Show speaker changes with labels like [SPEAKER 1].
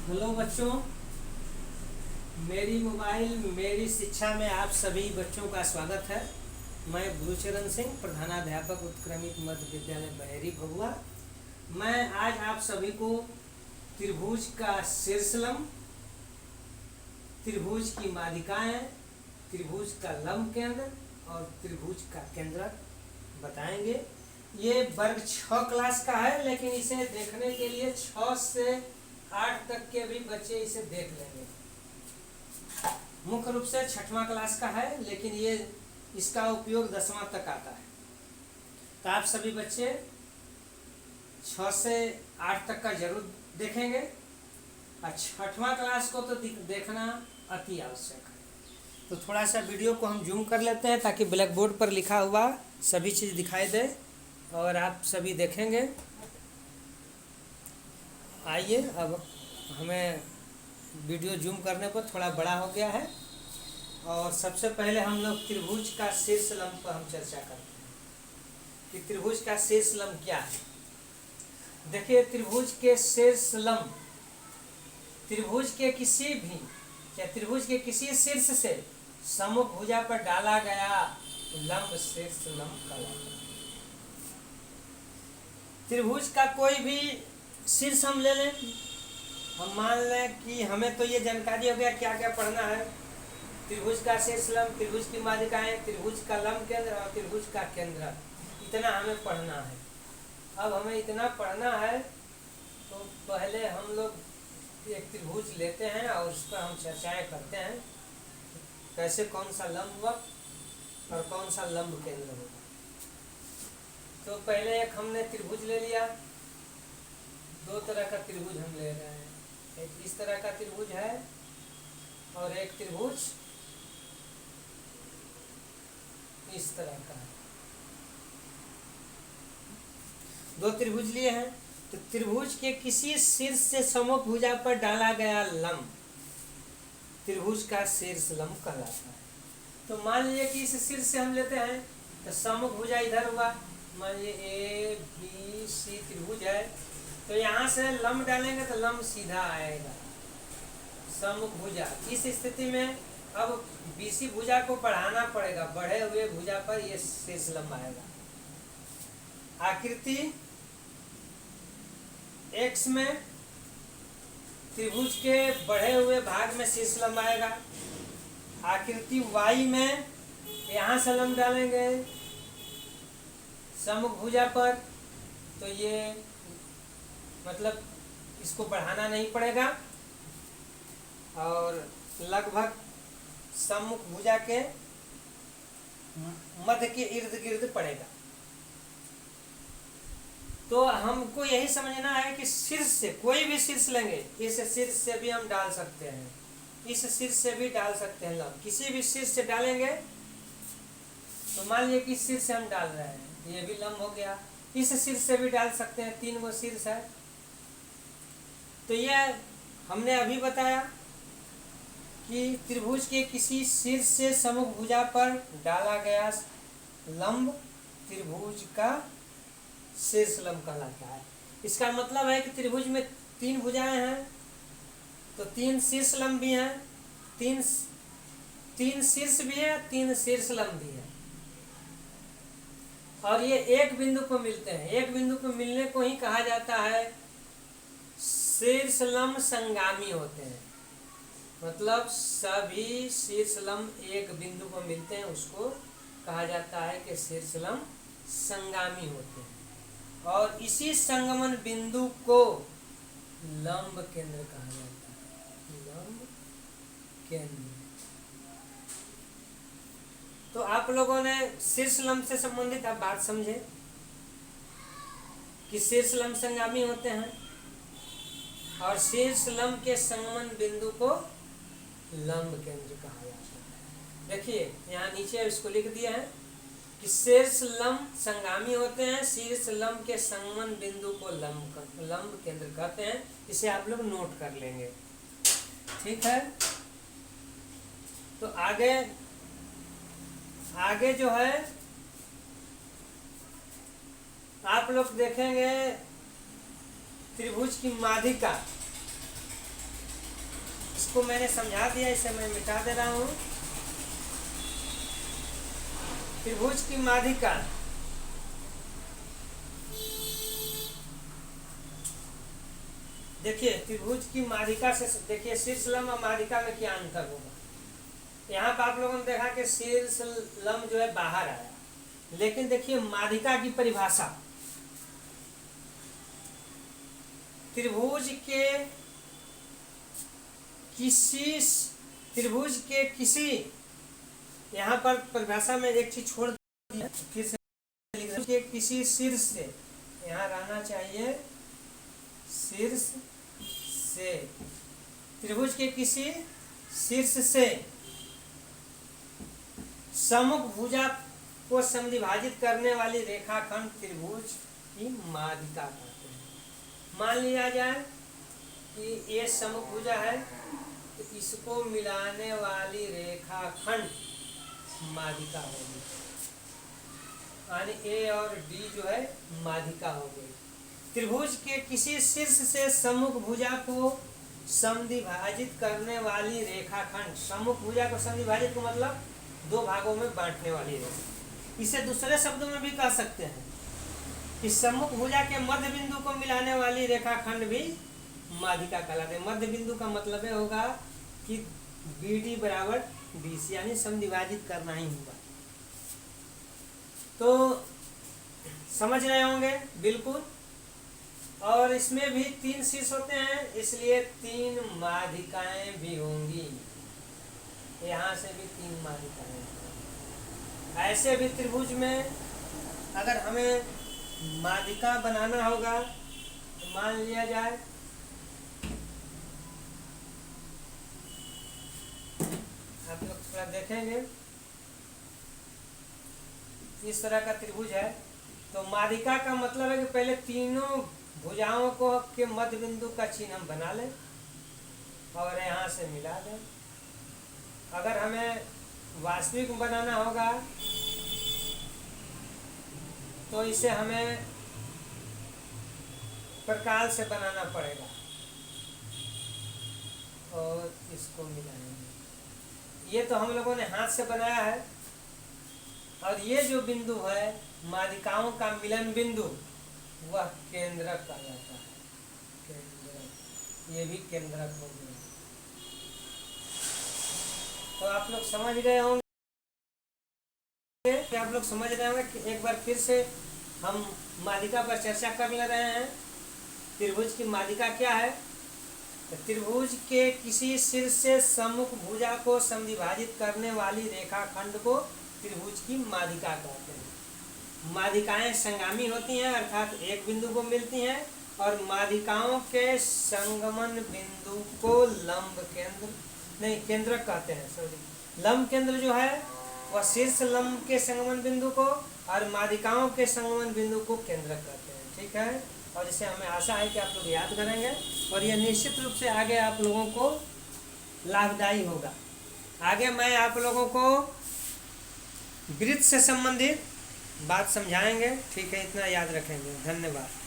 [SPEAKER 1] Hello बच्चों, मेरी mobile मेरी शिक्षा में आप सभी बच्चों का स्वागत है। मैं गुरुचरण सिंह, प्रधानाध्यापक उत्क्रमित मध्य विद्यालय बहेरी भभुआ। मैं आज आप सभी को त्रिभुज का शीर्षलंब, त्रिभुज की माध्यिकाएं, त्रिभुज का लंब केंद्र और त्रिभुज का केंद्रक बताएंगे। ये वर्ग 6 क्लास का है, लेकिन इसे देखने के लिए 6 से 8 तक के भी बच्चे इसे देख लेंगे। मुख्य रूप से 6वां क्लास का है, लेकिन ये इसका उपयोग 10वां तक आता है। तो आप सभी बच्चे 6 से 8 तक का जरूर देखेंगे और 6वां क्लास को तो देखना अति आवश्यक है। तो थोड़ा सा वीडियो को हम जूम कर लेते हैं ताकि ब्लैक बोर्ड पर लिखा हुआ सभी चीज़ दिखाई दे और आप सभी देखेंगे। आइए, अब हमें वीडियो जूम करने पर थोड़ा बड़ा हो गया है और सबसे पहले हम लोग त्रिभुज का शीर्षलंब पर हम चर्चा करते हैं कि त्रिभुज का शीर्षलंब क्या है। देखिए, त्रिभुज के शीर्षलंब त्रिभुज के किसी भी या त्रिभुज के किसी शीर्ष से सम्मुख भुजा पर डाला गया लंब शीर्षलंब कहलाता है। त्रिभुज का कोई भी शीर्ष हम ले लें, हम मान लें कि हमें तो ये जानकारी हो गया क्या क्या पढ़ना है। त्रिभुज का शीर्षलंब, त्रिभुज की माध्यिकाएं, त्रिभुज का लंब केंद्र और त्रिभुज का केंद्र, इतना हमें पढ़ना है। अब हमें इतना पढ़ना है तो पहले हम लोग एक त्रिभुज लेते हैं और उस पर हम चर्चाएं करते हैं कैसे कौन सा लंब और कौन सा लंब केंद्र होगा। तो पहले एक हमने त्रिभुज ले लिया। दो तरह का त्रिभुज हम ले रहे हैं, एक इस तरह का त्रिभुज है और एक त्रिभुज इस तरह का है। दो त्रिभुज लिए हैं। तो त्रिभुज के किसी शीर्ष से सम्मुख भुजा पर डाला गया लंब त्रिभुज का शीर्ष लंब कहलाता है। तो मान लीजिए कि इस शीर्ष से हम लेते हैं तो सम्मुख भुजा इधर हुआ, मान लीजिए ABC त्रिभुज है, तो यहाँ से लंब डालेंगे तो लंब सीधा आएगा सम्मुख भुजा। इस स्थिति में अब BC भुजा को बढ़ाना पड़ेगा, बढ़े हुए भुजा पर यह शीर्ष लंब आएगा। आकृति X में त्रिभुज के बढ़े हुए भाग में शीर्ष लंब आएगा। आकृति Y में यहाँ से लंब डालेंगे सम्मुख भुजा पर, तो ये मतलब इसको बढ़ाना नहीं पड़ेगा और लगभग सम्मुख भुजा के मध्य के इर्द गिर्द पड़ेगा। तो हमको यही समझना है कि शीर्ष से कोई भी शीर्ष लेंगे, इस शीर्ष से भी हम डाल सकते हैं, इस शीर्ष से भी डाल सकते हैं लंब। किसी भी शीर्ष से डालेंगे तो मान लीजिए कि इस शीर्ष से हम डाल रहे हैं, ये भी लंब हो गया। इस शीर्ष से भी डाल सकते हैं, 3 गो शीर्ष है। तो यह हमने अभी बताया कि त्रिभुज के किसी शीर्ष से सम्मुख भुजा पर डाला गया लंब त्रिभुज का शीर्ष लंब कहलाता है। इसका मतलब है कि त्रिभुज में 3 भुजाएं हैं तो 3 शीर्ष लंब भी हैं, 3 शीर्ष भी है, 3 शीर्ष लंब भी है और ये एक बिंदु पर मिलते हैं। एक बिंदु पर मिलने को ही कहा जाता है शीर्ष लंब संगामी होते हैं। मतलब सभी शीर्ष लंब एक बिंदु पर मिलते हैं, उसको कहा जाता है कि शीर्ष लंब संगामी होते हैं और इसी संगमन बिंदु को लंब केंद्र कहा जाता है। लंब केंद्र। तो आप लोगों ने शीर्ष लंब से संबंधित आप बात समझे कि शीर्ष लंब संगामी होते हैं और शीर्ष लंब के संगमन बिंदु को लंब केंद्र कहा जाता है। देखिए यहाँ नीचे इसको लिख दिया है कि शीर्ष लंब संगामी होते हैं, शीर्ष लंब के संगमन बिंदु को लंब केंद्र कहते हैं। इसे आप लोग नोट कर लेंगे, ठीक है। तो आगे जो है आप लोग देखेंगे त्रिभुज की माध्यिका, इसको मैंने समझा दिया, इसे मैं मिटा दे रहा हूँ। त्रिभुज की माध्यिका, देखिए त्रिभुज की माध्यिका से देखिए शीर्ष लंब और माध्यिका में क्या अंतर होगा। यहाँ पर आप लोगों ने देखा कि शीर्ष लंब जो है बाहर आया, लेकिन देखिए माध्यिका की परिभाषा, त्रिभुज के किसी, यहाँ पर परिभाषा में एक चीज छोड़ दी, फिर से के किसी शीर्ष से, यहाँ रहना चाहिए शीर्ष से, त्रिभुज के किसी शीर्ष से सम्मुख भुजा को समद्विभाजित करने वाली रेखाखंड त्रिभुज की माध्यिका कहते हैं। मान लिया जाए कि ये सम्मुख भुजा है, तो इसको मिलाने वाली रेखाखंड माध्यिका होगी, यानी ए और डी जो है माध्यिका हो गई। त्रिभुज के किसी शीर्ष से सम्मुख भुजा को समद्विभाजित करने वाली रेखाखंड, सम्मुख भुजा को समद्विभाजित को मतलब दो भागों में बांटने वाली रेखा। इसे दूसरे शब्दों में भी कह सकते हैं कि सम्मुख भुजा के मध्य बिंदु को मिलाने वाली रेखाखंड भी माध्यिका कहलाते हैं। मध्य बिंदु का मतलब होगा कि BD बराबर BC, यानी समद्विभाजित करना ही होगा। तो समझ रहे होंगे बिल्कुल। और इसमें भी 3 शीर्ष होते हैं, इसलिए 3 माध्यिकाएं भी होंगी। यहाँ से भी 3 माध्यिकाएं। ऐसे भी त्रिभुज में अगर हमें माध्यिका बनाना होगा, तो मान लिया जाए आप लोग थोड़ा देखेंगे, इस तरह का त्रिभुज है, तो माध्यिका का मतलब है कि पहले तीनों भुजाओं को के मध्य बिंदु का चिन्ह हम बना लें और यहाँ से मिला दें। अगर हमें वास्तविक बनाना होगा तो इसे हमें प्रकार से बनाना पड़ेगा और इसको मिलाएंगे। ये तो हम लोगों ने हाथ से बनाया है, और ये जो बिंदु है माध्यिकाओं का मिलन बिंदु, वह केंद्रक कहलाता है। केंद्रक, ये भी केंद्रक हो गया। तो आप लोग समझ गए होंगे, आप लोग समझ रहे होंगे कि एक बार फिर से हम माध्यिका पर चर्चा कर ले रहे हैं। त्रिभुज की माध्यिका क्या है? तो त्रिभुज के किसी शीर्ष से सम्मुख भुजा को समद्विभाजित करने वाली रेखाखंड को त्रिभुज की माध्यिका कहते हैं। माध्यिकाएं संगामी होती हैं, अर्थात एक बिंदु को मिलती हैं, और माध्यिकाओं के संगमन बिंदु को लंब केंद्र नहीं केंद्रक कहते हैं। सॉरी, लंब केंद्र जो है वह शीर्ष लंब के संगमन बिंदु को, और माध्यिकाओं के संगमन बिंदु को केंद्रक कहते हैं। ठीक है, और इसे हमें आशा है कि आप लोग याद करेंगे, और यह निश्चित रूप से आगे आप लोगों को लाभदायी होगा। आगे मैं आप लोगों को वृत्त से संबंधित बात समझाएंगे। ठीक है, इतना याद रखेंगे। धन्यवाद।